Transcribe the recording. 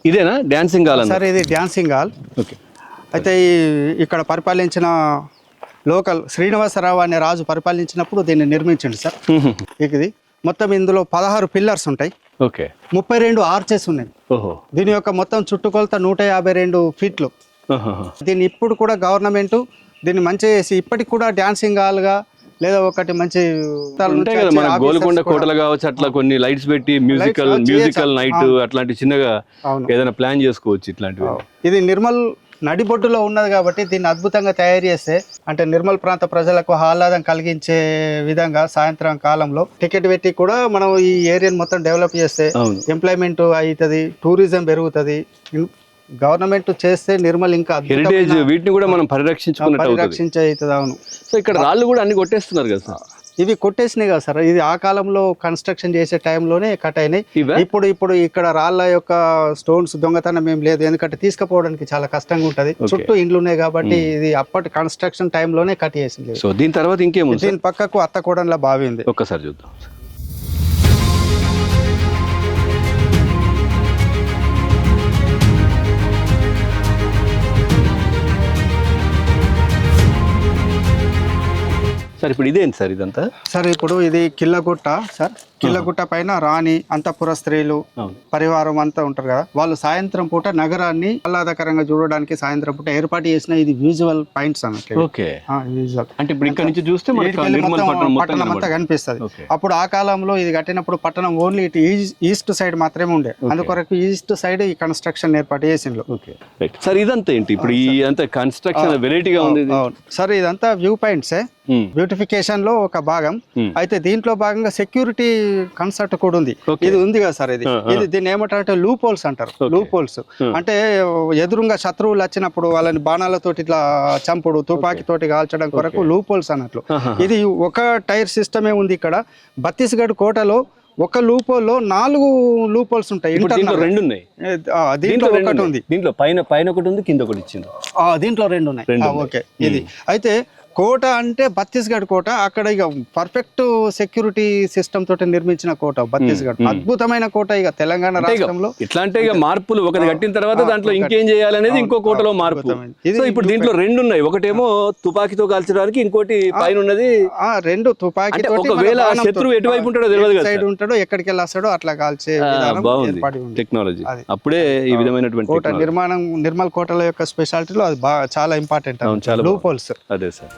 ఇదేనా dancing hall sir ఇది dancing hall. Okay. అయితే ఇక్కడ పరిపాలించిన లోకల్ శ్రీనివాసరావు అనే రాజు పరిపాలించినప్పుడు దీన్ని నిర్మించండి సార్. ఇది మొత్తం ఇందులో 16 పిల్లర్స్ ఉంటాయి. ఓకే. 32 ఆర్చెస్ ఉన్నాయి. ఓహో. దీని యొక్క మొత్తం చుట్టుకొలత 152 ఫీట్లు. దీన్ని ఇప్పుడు కూడా గవర్నమెంట్ దీన్ని మంచి చేసి ఇప్పటికి కూడా డాన్సింగ్ హాల్గా లేదా ఒకటి మంచి ఉంటాయి కదా మన గోల్కొండ కోటలు కావచ్చు, అట్లా కొన్ని లైట్స్ పెట్టి మ్యూజికల్ నైట్ అట్లాంటి చిన్నగా ఏదైనా ప్లాన్ చేసుకోవచ్చు ఇట్లాంటివి. ఇది నిర్మల్ నడిబొడ్డులో ఉన్నది కాబట్టి దీన్ని అద్భుతంగా తయారు చేస్తే అంటే నిర్మల్ ప్రాంత ప్రజలకు ఆహ్లాదం కలిగించే విధంగా సాయంత్రం కాలంలో టికెట్ పెట్టి కూడా మనం ఈ ఏరియాని మొత్తం డెవలప్ చేస్తే ఎంప్లాయ్మెంట్ అవుతుంది, టూరిజం పెరుగుతుంది. గవర్నమెంట్ చేస్తే నిర్మల్ ఇంకా హెరిటేజ్ వీటిని కూడా మనం పరిరక్షించే అవుతుంది. అవును. సో ఇక్కడ రాళ్ళు కూడా అన్ని కొట్టేస్తున్నారు కదా సార్. ఇవి కొట్టేసినాయి కదా సార్. ఇది ఆ కాలంలో కన్స్ట్రక్షన్ చేసే టైంలోనే కట్ అయినాయి. ఇప్పుడు ఇక్కడ రాళ్ళ యొక్క స్టోన్స్ దొంగతనం ఏం లేదు, ఎందుకంటే తీసుకుపోవడానికి చాలా కష్టంగా ఉంటది. చుట్టూ ఇండ్లు ఉన్నాయి కాబట్టి ఇది అప్పటి కన్స్ట్రక్షన్ టైంలోనే కట్ చేసింది. సో దీని తర్వాత ఇంకేముంది? దీని పక్కకు అత్తకోడంలా బావి ఉంది. ఒక్కసారి చూద్దాం. సార్ ఇప్పుడు ఇదేంటి సార్ ఇదంతా? సార్ ఇప్పుడు ఇది కిల్లగుట్ట సార్. కిల్లగుట్ట పైన రాణి అంతఃపుర స్త్రీలు పరివారం అంతా ఉంటారు కదా, వాళ్ళు సాయంత్రం పూట నగరాన్ని ఆహ్లాదకరంగా చూడడానికి సాయంత్రం పూట ఏర్పాటు చేసిన ఇది విజువల్ పాయింట్స్ అన్నట్టు. ఓకే. అంటే ఇప్పుడు ఇక్కడ నుంచి చూస్తే పట్టణం అంతా కనిపిస్తుంది. అప్పుడు ఆ కాలంలో ఇది కట్టినప్పుడు పట్టణం ఓన్లీ ఇటు ఈస్ట్ సైడ్ మాత్రమే ఉండే, అందుకొరకు ఈస్ట్ సైడ్ ఈ కన్స్ట్రక్షన్ ఏర్పాటు చేసిండ్రు. సార్ ఇదంతా ఏంటి ఇప్పుడు ఈ అంతా కన్స్ట్రక్షన్ వెరైటీగా ఉంది? సార్ ఇదంతా వ్యూ పాయింట్సే, బ్యూటిఫికేషన్ లో ఒక భాగం. అయితే దీంట్లో భాగంగా సెక్యూరిటీ కన్సర్ట్ కూడా ఉంది. ఇది ఉంది కదా సార్, ఇది దీన్ని ఏమంటారంటే లూప్ హోల్స్ అంటారు. లూప్ హోల్స్ అంటే ఎదురుగా శత్రువులు వచ్చినప్పుడు వాళ్ళని బాణాలతో ఇట్లా చంపుడు, తుపాకీ తోటి కాల్చడం కొరకు లూప్ హోల్స్ అన్నట్లు. ఇది ఒక టైర్ సిస్టమే ఉంది ఇక్కడ. ఛత్తీస్గఢ్ కోటలో ఒక లూప్ హోల్ లో 4 లూప్ హోల్స్ ఉంటాయి. 2 ఉన్నాయి. దీంట్లో ఒకటి ఉంది. దీంట్లో పైన ఒకటి ఉంది, కింద ఒకటి ఇచ్చింది. దీంట్లో 2 ఉన్నాయి. ఓకే. ఇది అయితే కోట అంటే ఛత్తీస్గఢ్ కోట. అక్కడ ఇక పర్ఫెక్ట్ సెక్యూరిటీ సిస్టమ్ తోటి నిర్మించిన కోట ఛత్తీస్గఢ్. అద్భుతమైన కోట. ఇక తెలంగాణ రాష్ట్రంలో ఇట్లా అంటే ఇక మార్పులు ఒకటి కట్టిన తర్వాత దాంట్లో ఇంకేం చేయాలనేది ఇంకో కోటలో మార్పు. సో ఇప్పుడు దీంట్లో 2 ఉన్నాయి. ఒకటేమో తుపాకీతో కాల్చడానికి, ఇంకోటి పైన ఉన్నది 2 తుపాకీ. ఒకవేళ శత్రువు ఎటువైపు ఉంటాడో తెలియదు కదా, సైడ్ ఉంటాడో ఎక్కడికి వెళ్ళాస్తాడో అట్లా కాల్చే బాగుంది టెక్నాలజీ. అప్పుడే ఈ విధమైనటువంటి కోట నిర్మాణం నిర్మల్ కోటల యొక్క స్పెషాలిటీలో అది చాలా ఇంపార్టెంట్. Loop holes. అదే సార్.